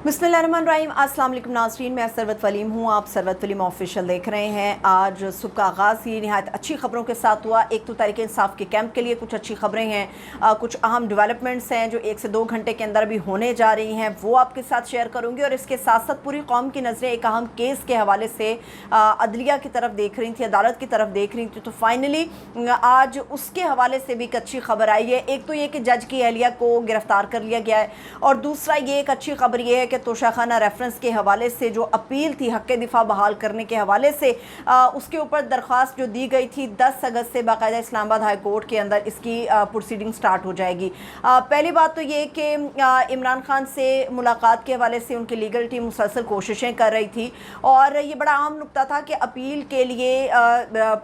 बिस्मिल्लाहिर्रहमानिर्रहीम। अस्सलाम वालेकुम नाज़रीन, मैं सरवत वलीम हूँ। आप सरवत वलीम ऑफिशियल देख रहे हैं। आज सुबह का आगाज़ ये नहायत अच्छी खबरों के साथ हुआ। एक तो तहरीक इंसाफ के कैंप के लिए कुछ अच्छी खबरें हैं, कुछ अहम डेवलपमेंट्स हैं जो 1 से 2 घंटे के अंदर भी होने जा रही हैं, वो आपके साथ शेयर करूँगी। और इसके साथ साथ पूरी कौम की नज़रें एक अहम केस के हवाले से अदलिया की तरफ देख रही थी, अदालत की तरफ देख रही थी। तो फाइनली आज उसके हवाले से भी एक अच्छी खबर आई है। एक तो ये कि जज की अहलिया को गिरफ़्तार कर लिया गया है, और दूसरा ये एक अच्छी खबर ये है कि तोशाखाना रेफरेंस के हवाले से जो अपील थी हक़ दिफा बहाल करने के हवाले से, उसके ऊपर दरख्वास्त जो दी गई थी 10 अगस्त से बाकायदा इस्लामाबाद हाई कोर्ट के अंदर इसकी प्रोसीडिंग स्टार्ट हो जाएगी। पहली बात तो ये कि इमरान खान से मुलाकात के हवाले से उनकी लीगल टीम मुसलसल कोशिशें कर रही थी, और ये बड़ा अहम नुक्ता था कि अपील के लिए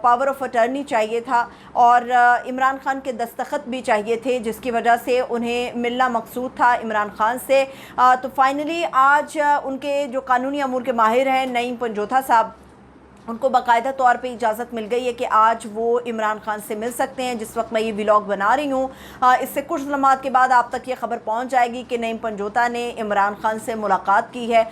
पावर ऑफ अटर्नी चाहिए था और इमरान खान के दस्तखत भी चाहिए थे, जिसकी वजह से उन्हें मिलना मकसूद था इमरान खान से। तो फाइनली आज उनके जो कानूनी अमूर के माहिर हैं नईम पंजोथा साहब, उनको बाकायदा तौर पे इजाज़त मिल गई है कि आज वो इमरान खान से मिल सकते हैं। जिस वक्त मैं ये व्लॉग बना रही हूँ, इससे कुछ लम्हात के बाद आप तक ये खबर पहुँच जाएगी कि नईम पंजोता ने इमरान खान से मुलाकात की है।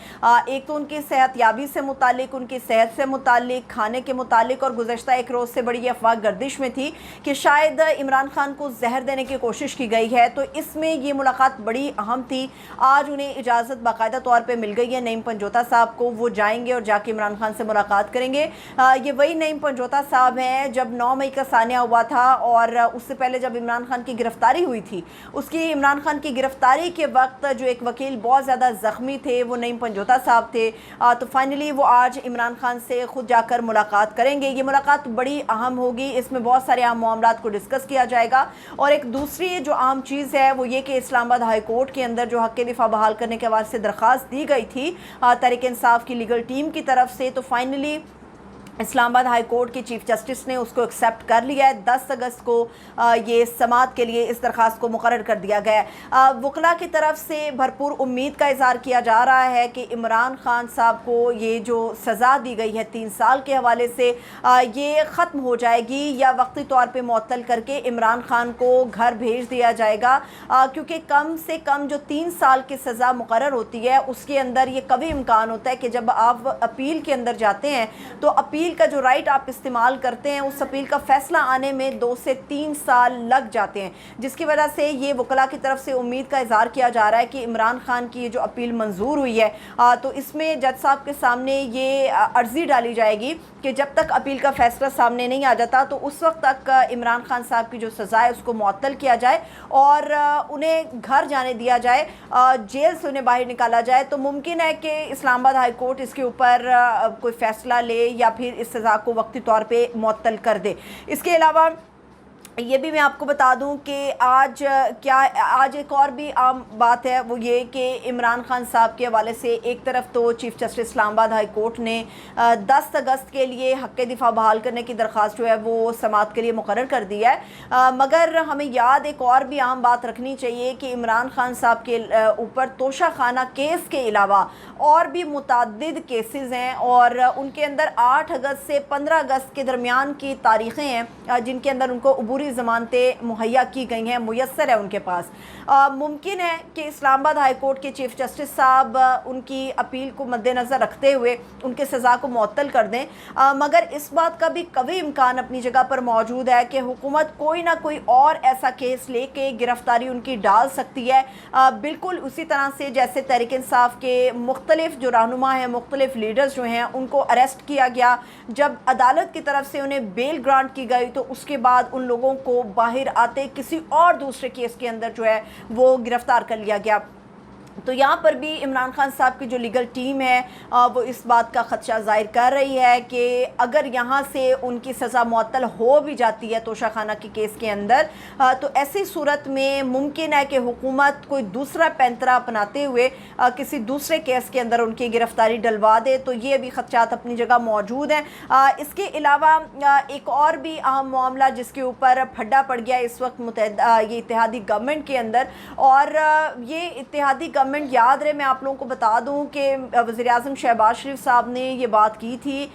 एक तो उनकी सेहतयाबी से मुतालिक, उनकी सेहत से मुतालिक, खाने के मुतालिक, और गुज़श्ता एक रोज़ से बड़ी अफवाह गर्दिश में थी कि शायद इमरान खान को जहर देने की कोशिश की गई है। तो इसमें ये मुलाकात बड़ी अहम थी। आज उन्हें इजाज़त बाकायदा तौर पर मिल गई है नईम पंजोता साहब को। वो जाएंगे और जाके इमरान खान से मुलाकात करेंगे। ये वही नईम पंजोता साहब हैं जब 9 मई का सानिया हुआ था, और उससे पहले जब इमरान खान की गिरफ्तारी हुई थी, उसकी इमरान खान की गिरफ्तारी के वक्त जो एक वकील बहुत ज़्यादा ज़ख्मी थे वो नईम पंजोता साहब थे। तो फाइनली वो आज इमरान खान से ख़ुद जाकर मुलाकात करेंगे। ये मुलाकात बड़ी अहम होगी, इसमें बहुत सारे अहम मामलात को डिस्कस किया जाएगा। और एक दूसरी जो अहम चीज़ है वो ये कि इस्लामाबाद हाई कोर्ट के अंदर जो हक़ दिफा बहाल करने के हवाले से दरख्वास्त दी गई थी तहरीक इंसाफ की लीगल टीम की तरफ से, तो फाइनली इस्लामाबाद हाई कोर्ट के चीफ जस्टिस ने उसको एक्सेप्ट कर लिया है। 10 अगस्त को ये समाअत के लिए इस दरख्वास्त को मुकर्रर कर दिया गया है। वकला की तरफ से भरपूर उम्मीद का इज़हार किया जा रहा है कि इमरान खान साहब को ये जो सज़ा दी गई है 3 साल के हवाले से, ये ख़त्म हो जाएगी या वक्ती तौर पे मुअत्तल करके इमरान खान को घर भेज दिया जाएगा। क्योंकि कम से कम जो 3 साल की सज़ा मुकर्रर होती है उसके अंदर ये कभी इम्कान होता है कि जब आप अपील के अंदर जाते हैं तो अपील का जो राइट आप इस्तेमाल करते हैं उस अपील का फ़ैसला आने में 2 से 3 साल लग जाते हैं, जिसकी वजह से ये वकला की तरफ से उम्मीद का इज़हार किया जा रहा है कि इमरान खान की ये जो अपील मंजूर हुई है, तो इसमें जज साहब के सामने ये अर्ज़ी डाली जाएगी कि जब तक अपील का फ़ैसला सामने नहीं आ जाता तो उस वक्त तक इमरान खान साहब की जो सज़ा है उसको मुअत्तल किया जाए और उन्हें घर जाने दिया जाए, जेल से उन्हें बाहर निकाला जाए। तो मुमकिन है कि इस्लामाबाद हाई कोर्ट इसके ऊपर कोई फ़ैसला ले या फिर इस सज़ा को वक्ती तौर पे मुअत्तल कर दे। इसके अलावा ये भी मैं आपको बता दूं कि आज एक और भी आम बात है, वो ये कि इमरान खान साहब के हवाले से एक तरफ तो chief justice Islamabad high court ने 10 अगस्त के लिए हक़ दिफा बहाल करने की दरख्वास्त जो है वो समाअत के लिए मुकर्रर कर दी है। मगर हमें याद एक और भी आम बात रखनी चाहिए कि इमरान खान साहब के ऊपर तोशाखाना केस के अलावा और भी मुतअद्दिद केसेस हैं, और उनके अंदर 8 अगस्त से 15 अगस्त के दरमियान की तारीख़ें हैं जिनके अंदर उनको अबूरी ज़मानतें मुहैया की गई हैं, मुयस्सर है उनके पास। मुमकिन है कि इस्लामाबाद हाई कोर्ट के चीफ जस्टिस साहब उनकी अपील को मद्देनज़र रखते हुए उनके सज़ा को मुअत्तल कर दें, मगर इस बात का भी कभी इम्कान अपनी जगह पर मौजूद है कि हुकूमत कोई ना कोई और ऐसा केस लेके गिरफ्तारी उनकी डाल सकती है। बिल्कुल उसी तरह से जैसे तहरीक इंसाफ के मुख्तलिफ जो रहनुमा हैं, मुख्तलिफ लीडर्स जो हैं, उनको अरेस्ट किया गया, जब अदालत की तरफ से उन्हें बेल ग्रांट की गई तो उसके बाद उन लोगों को बाहर आते किसी और दूसरे केस के अंदर जो है वो गिरफ्तार कर लिया गया। तो यहाँ पर भी इमरान खान साहब की जो लीगल टीम है वो इस बात का ख़दशा ज़ाहिर कर रही है कि अगर यहाँ से उनकी सज़ा मुअत्तल हो भी जाती है तोशाखाना के केस के अंदर, तो ऐसी सूरत में मुमकिन है कि हुकूमत कोई दूसरा पैंतरा अपनाते हुए किसी दूसरे केस के अंदर उनकी गिरफ्तारी डलवा दे। तो ये भी ख़दशात अपनी जगह मौजूद हैं। इसके अलावा एक और भी अहम मामला जिसके ऊपर फड्डा पड़ गया इस वक्त ये इत्तेहादी गवर्नमेंट के अंदर, और ये इत्तेहादी गवर्नमेंट کمنٹ یاد رہے، میں آپ لوگوں کو بتا دوں کہ وزیر اعظم شہباز شریف صاحب نے یہ بات کی تھی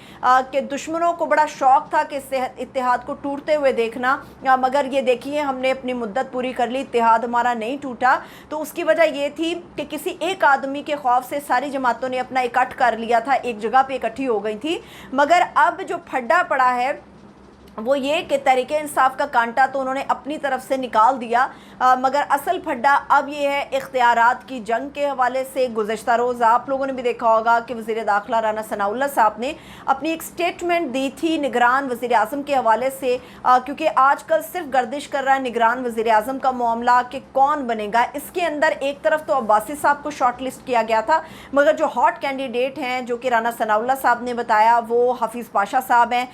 کہ دشمنوں کو بڑا شوق تھا کہ اتحاد کو ٹوٹتے ہوئے دیکھنا، مگر یہ دیکھیے ہم نے اپنی مدت پوری کر لی، اتحاد ہمارا نہیں ٹوٹا۔ تو اس کی وجہ یہ تھی کہ کسی ایک آدمی کے خوف سے ساری جماعتوں نے اپنا اکٹھ کر لیا تھا، ایک جگہ پہ اکٹھی ہو گئی تھی۔ مگر اب جو پھڈا پڑا ہے وہ یہ کہ تحریک انصاف کا کانٹا تو انہوں نے اپنی طرف سے نکال دیا، مگر اصل پھڈا اب یہ ہے اختیارات کی جنگ کے حوالے سے۔ گزشتہ روز آپ لوگوں نے بھی دیکھا ہوگا کہ وزیر داخلہ رانا ثناءاللہ صاحب نے اپنی ایک سٹیٹمنٹ دی تھی نگران وزیر اعظم کے حوالے سے، کیونکہ آج کل صرف گردش کر رہا ہے نگران وزیر اعظم کا معاملہ کہ کون بنے گا۔ اس کے اندر ایک طرف تو عباسی صاحب کو شارٹ لسٹ کیا گیا تھا، مگر جو ہاٹ کینڈیڈیٹ ہیں جو کہ رانا ثناءاللہ صاحب نے بتایا وہ حفیظ پاشا صاحب ہیں،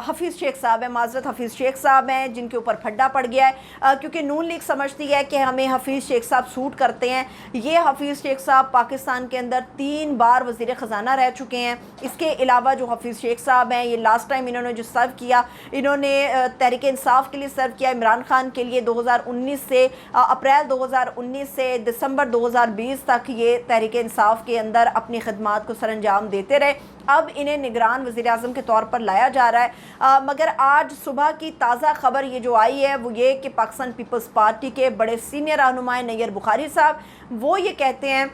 حفیظ شیخ صاحب ہیں، معذرت حفیظ شیخ صاحب ہیں، جن کے اوپر پھڈا پڑ گیا ہے، کیونکہ نون لیگ سمجھتی ہے کہ ہمیں حفیظ شیخ صاحب سوٹ کرتے ہیں۔ یہ حفیظ شیخ صاحب پاکستان کے اندر 3 بار وزیر خزانہ رہ چکے ہیں۔ اس کے علاوہ جو حفیظ شیخ صاحب ہیں، یہ لاسٹ ٹائم انہوں نے جو سرو کیا، انہوں نے تحریک انصاف کے لیے سرو کیا، عمران خان کے لیے 2019 سے اپریل 2019 سے دسمبر 2020 تک یہ تحریک انصاف کے اندر اپنی خدمات کو سر انجام دیتے رہے۔ اب انہیں نگران وزیر اعظم کے طور پر لایا جا رہا ہے، مگر آج صبح کی تازہ خبر یہ جو آئی ہے وہ یہ کہ پاکستان پیپلز پارٹی کے بڑے سینئر رہنما نیر بخاری صاحب وہ یہ کہتے ہیں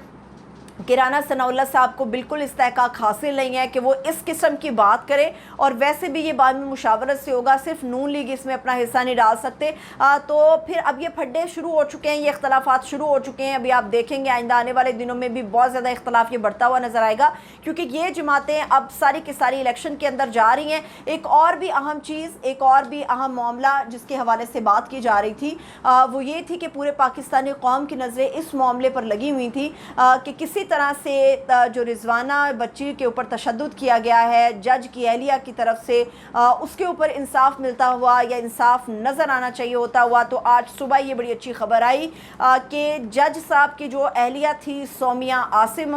کہ رانا ثناءاللہ صاحب کو بالکل استحقاق حاصل نہیں ہے کہ وہ اس قسم کی بات کرے، اور ویسے بھی یہ بعد میں مشاورت سے ہوگا، صرف نون لیگ اس میں اپنا حصہ نہیں ڈال سکتے۔ تو پھر اب یہ پھڈے شروع ہو چکے ہیں، یہ اختلافات شروع ہو چکے ہیں۔ ابھی آپ دیکھیں گے آئندہ آنے والے دنوں میں بھی بہت زیادہ اختلاف یہ بڑھتا ہوا نظر آئے گا، کیونکہ یہ جماعتیں اب ساری کی ساری الیکشن کے اندر جا رہی ہیں۔ ایک اور بھی اہم چیز، ایک اور بھی اہم معاملہ جس کے حوالے سے بات کی جا رہی تھی وہ یہ تھی کہ پورے پاکستانی قوم کی نظریں اس معاملے پر لگی ہوئی تھی کہ کسی طرح سے جو رضوانہ بچی کے اوپر تشدد کیا گیا ہے جج کی اہلیہ کی طرف سے، اس کے اوپر انصاف ملتا ہوا یا انصاف نظر آنا چاہیے ہوتا ہوا۔ تو آج صبح یہ بڑی اچھی خبر آئی کہ جج صاحب کی جو اہلیہ تھی سومیہ عاصم،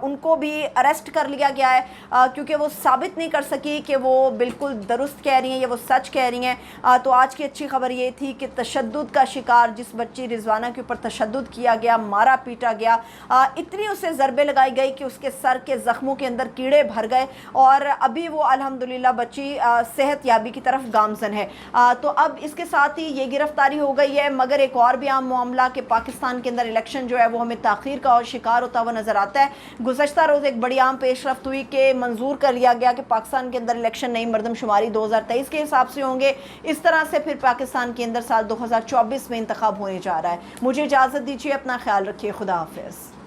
ان کو بھی اریسٹ کر لیا گیا ہے، کیونکہ وہ ثابت نہیں کر سکی کہ وہ بالکل درست کہہ رہی ہیں یا وہ سچ کہہ رہی ہیں۔ تو آج کی اچھی خبر یہ تھی کہ تشدد کا شکار جس بچی رضوانہ کے اوپر تشدد کیا گیا، مارا پیٹا گیا، اتنی اسے ضربیں لگائی گئی کہ اس کے سر کے زخموں کے اندر کیڑے بھر گئے، اور ابھی وہ الحمدللہ بچی صحت یابی کی طرف گامزن ہے۔ تو اب اس کے ساتھ ہی یہ گرفتاری ہو گئی ہے، مگر ایک اور بھی عام معاملہ کہ پاکستان کے اندر الیکشن جو ہے وہ ہمیں تاخیر کا اور شکار ہوتا ہوا نظر آتا ہے۔ گزشتہ روز ایک بڑی عام پیش رفت ہوئی کہ منظور کر لیا گیا کہ پاکستان کے اندر الیکشن نئی مردم شماری 2023 کے حساب سے ہوں گے۔ اس طرح سے پھر پاکستان کے اندر سال 2024 میں انتخاب ہونے جا رہا ہے۔ مجھے اجازت دیجیے، اپنا خیال رکھیے، خدا حافظ۔